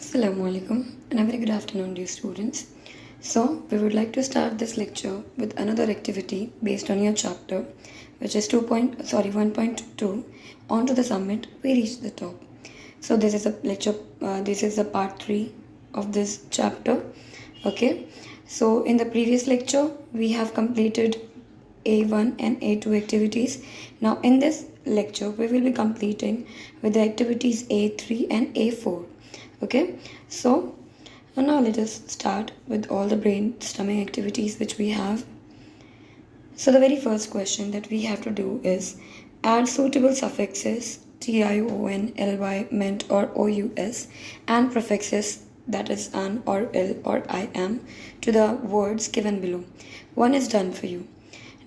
Assalamu alaikum and a very good afternoon, dear students. So, we would like to start this lecture with another activity based on your chapter, which is 1.2. On to the summit, we reach the top. So, this is a lecture. This is a part 3 of this chapter. Okay. So, in the previous lecture, we have completed A1 and A2 activities. Now, in this lecture, we will be completing with the activities A3 and A4. Okay, so now let us start with all the brainstorming activities which we have. So the very first question that we have to do is add suitable suffixes tion, ly, ment or ous and prefixes, that is an or il or I am, to the words given below. One is done for you.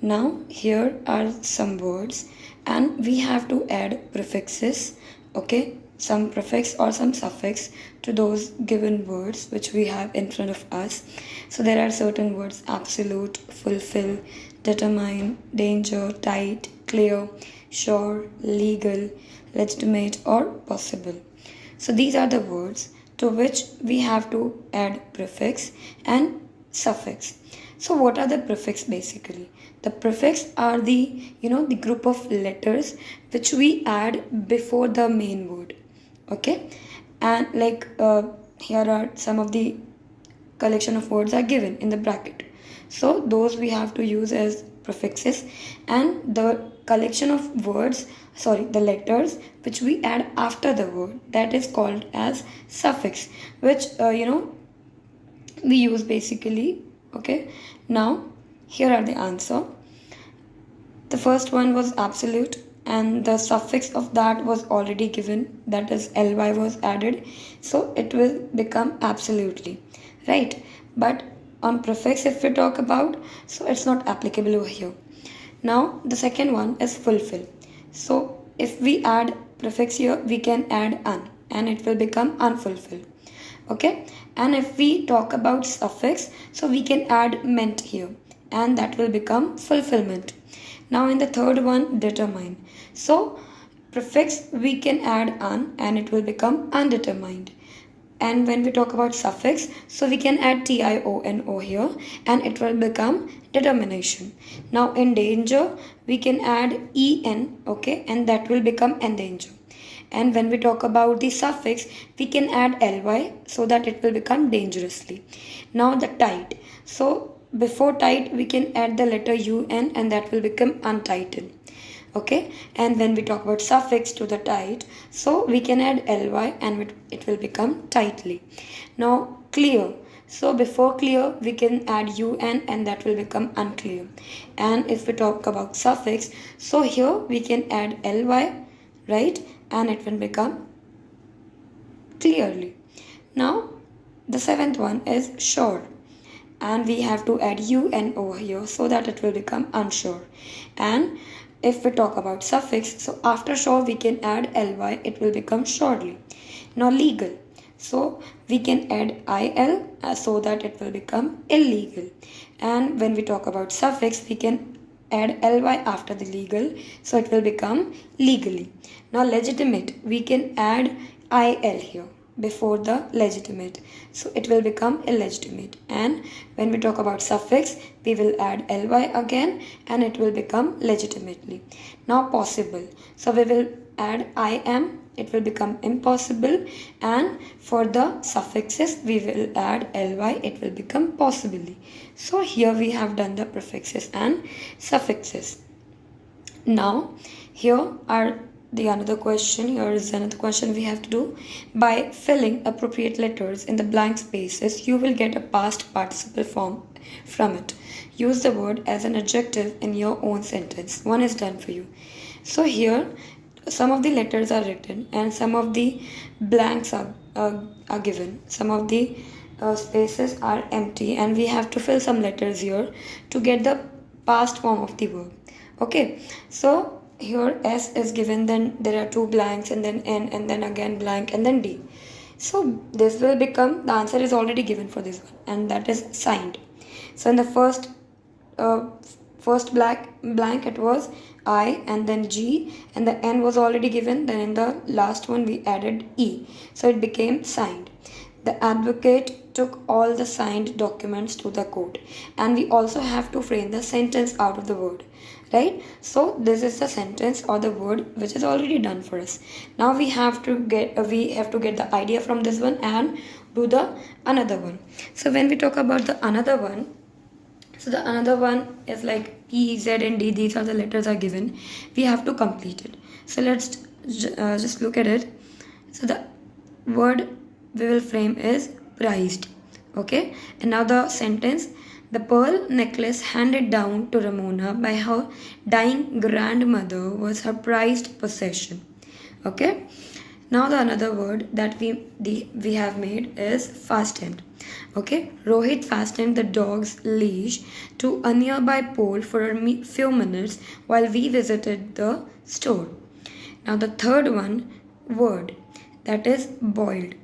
Now here are some words and we have to add prefixes, okay, some prefix or some suffix to those given words which we have in front of us. So there are certain words: absolute, fulfill, determine, danger, tight, clear, sure, legal, legitimate or possible. So these are the words to which we have to add prefix and suffix. So what are the prefix basically? The prefix are the group of letters which we add before the main word. Okay, and here are some of the collection of words are given in the bracket. So those we have to use as prefixes, and the collection of words, the letters which we add after the word, that is called as suffix, which we use basically. Okay, now here are the answer. The first one was absolute, and the suffix of that was already given, that is ly was added, so it will become absolutely, right? But on prefix, if we talk about, so it's not applicable over here. Now the second one is fulfill. So if we add prefix here, we can add un and it will become unfulfilled. Okay, and if we talk about suffix, so we can add ment here and that will become fulfillment. Now in the third one, determine. So prefix we can add un and it will become undetermined. And when we talk about suffix, so we can add tino here and it will become determination. Now in danger, we can add en, okay, and that will become endanger. And when we talk about the suffix, we can add ly so that it will become dangerously. Now the tight. So before tight, we can add the letter un and that will become untighten. Okay, and when we talk about suffix to the tight, so we can add ly and it will become tightly. Now clear. So before clear, we can add un and that will become unclear. And if we talk about suffix, so here we can add ly, right, and it will become clearly. Now the seventh one is sure, and we have to add un over here so that it will become unsure. And if we talk about suffix, so after sure we can add ly, it will become surely. Now legal. So we can add il so that it will become illegal. And when we talk about suffix, we can add ly after the legal, so it will become legally. Now legitimate, we can add il here before the legitimate, so it will become illegitimate. And when we talk about suffix, we will add ly again and it will become legitimately. Now possible, so we will add im, it will become impossible, and for the suffixes we will add ly, it will become possibly. So here we have done the prefixes and suffixes. Now here are another question. Here is another question we have to do. By filling appropriate letters in the blank spaces, you will get a past participle form from it. Use the word as an adjective in your own sentence. One is done for you. So here some of the letters are written and some of the blanks are given. Some of the spaces are empty and we have to fill some letters here to get the past form of the verb. Okay, so here S is given, then there are two blanks and then N and then again blank and then D. So this will become, the answer is already given for this one, and that is signed. So in the first blank it was I and then G and the N was already given, then in the last one we added E, so it became signed. The advocate took all the signed documents to the court, and we also have to frame the sentence out of the word, right? So this is the sentence or the word which is already done for us. Now we have to get the idea from this one and do the another one. So when we talk about the another one, so the another one is like P, Z and D. These are the letters are given. We have to complete it. So let's just look at it. So the word we will frame is prized. Okay. And now the sentence. The pearl necklace handed down to Ramona by her dying grandmother was her prized possession. Okay. Now the another word that we have made is fastened. Okay, Rohit fastened the dog's leash to a nearby pole for a few minutes while we visited the store. Now the third one, word, that is boiled.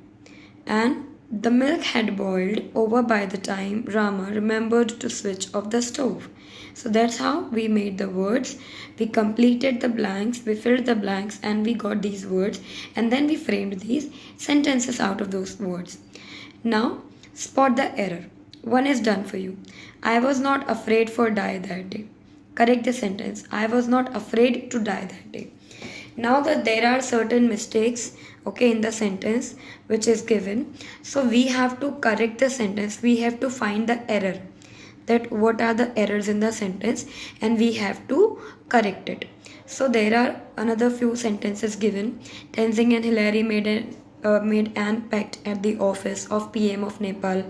And the milk had boiled over by the time Rama remembered to switch off the stove. So that's how we made the words. We completed the blanks, we filled the blanks, and we got these words, and then we framed these sentences out of those words. Now spot the error. One is done for you. I was not afraid for die that day. Correct the sentence. I was not afraid to die that day. Now that there are certain mistakes, okay, in the sentence which is given, so we have to correct the sentence. We have to find the error, that what are the errors in the sentence, and we have to correct it. So there are another few sentences given. Tenzing and Hillary made an pact at the office of PM of Nepal.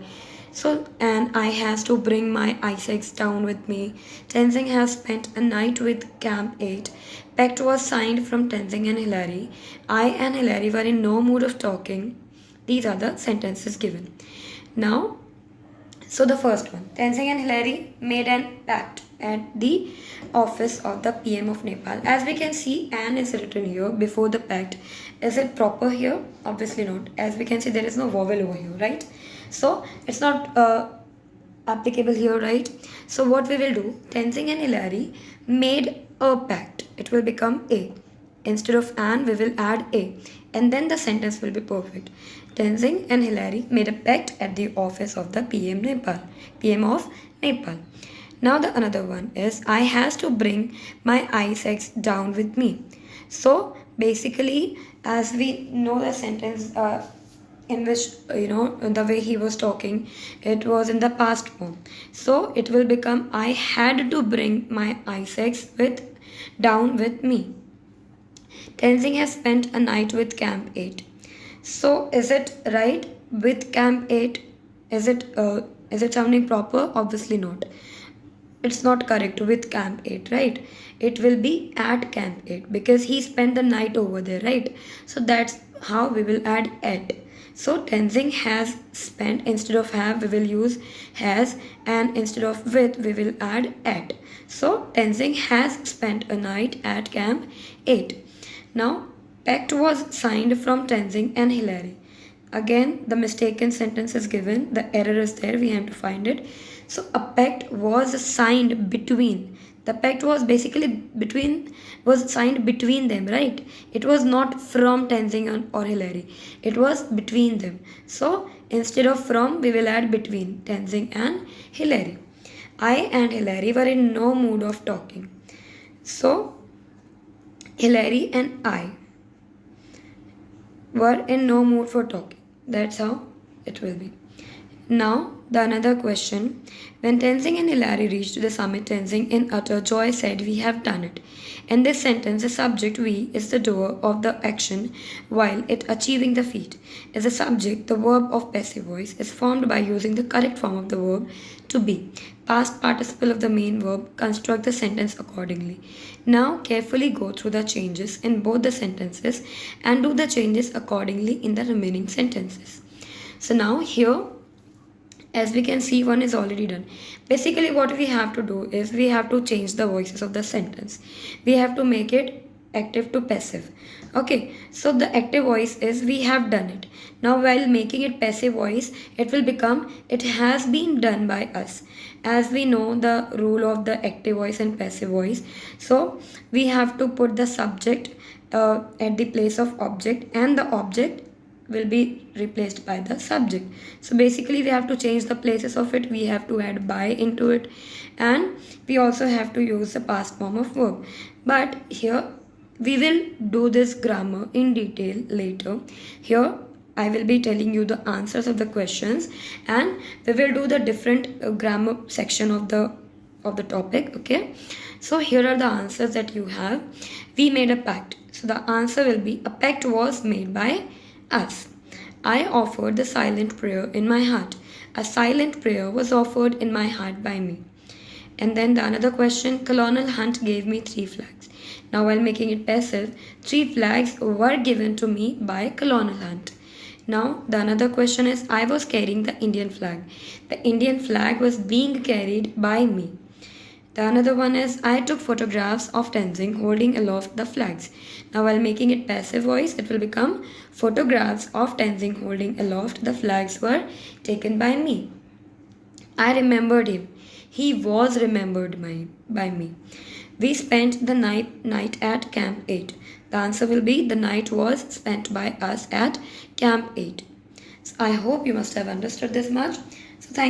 So, and I has to bring my I6 down with me. Tenzing has spent a night with Camp 8. Pact was signed from Tenzing and Hillary. I and Hillary were in no mood of talking. These are the sentences given. Now, so the first one, Tenzing and Hillary made an pact at the office of the PM of Nepal. As we can see, Anne is written here before the pact. Is it proper here? Obviously not. As we can see, there is no vowel over here, right? So it's not applicable here, right? So what we will do, Tenzing and Hillary made a pact. It will become A. Instead of Anne, we will add A. And then the sentence will be perfect. Tenzing and Hillary made a pact at the office of the PM of Nepal. Now the another one is, I has to bring my I6 down with me. So basically, as we know the sentence in which, the way he was talking, it was in the past form. So it will become, I had to bring my I6 down with me. Tenzing has spent a night with Camp 8. So is it right with Camp 8? Is it sounding proper? Obviously not. It's not correct with Camp 8, right? It will be at Camp 8 because he spent the night over there, right? So that's how we will add at. So Tenzing has spent, instead of have we will use has, and instead of with we will add at. So Tenzing has spent a night at Camp 8. Now pact was signed from Tenzing and Hillary. Again, the mistaken sentence is given. The error is there. We have to find it. So a pact was signed between. The pact was basically signed between them, right? It was not from Tenzing or Hillary. It was between them. So instead of from, we will add between Tenzing and Hillary. I and Hillary were in no mood of talking. So Hillary and I were in no mood for talking. That's how it will be. Now, the another question. When Tenzing and Hillary reached the summit, Tenzing in utter joy said, we have done it. In this sentence, the subject we is the doer of the action while it achieving the feat. As a subject, the verb of passive voice is formed by using the correct form of the verb to be. Past participle of the main verb, construct the sentence accordingly. Now, carefully go through the changes in both the sentences and do the changes accordingly in the remaining sentences. So now here, as we can see, one is already done. Basically what we have to do is we have to change the voices of the sentence. We have to make it active to passive. Okay, so the active voice is we have done it. Now while making it passive voice, it will become it has been done by us. As we know the rule of the active voice and passive voice, so we have to put the subject at the place of object, and the object will be replaced by the subject. So basically we have to change the places of it. We have to add by into it, and we also have to use the past form of verb. But here we will do this grammar in detail later. Here I will be telling you the answers of the questions, and we will do the different grammar section of the topic. Okay, so here are the answers that you have. We made a pact. So the answer will be, a pact was made by us. I offered the silent prayer in my heart. A silent prayer was offered in my heart by me. And then the another question, Colonel Hunt gave me 3 flags. Now while making it passive, 3 flags were given to me by Colonel Hunt. Now the another question is, I was carrying the Indian flag. The Indian flag was being carried by me. The another one is, I took photographs of Tenzing holding aloft the flags. Now while making it passive voice, it will become, photographs of Tenzing holding aloft the flags were taken by me. I remembered him. He was remembered by me. We spent the night at Camp 8. The answer will be, the night was spent by us at Camp 8. So I hope you must have understood this much. So thank you.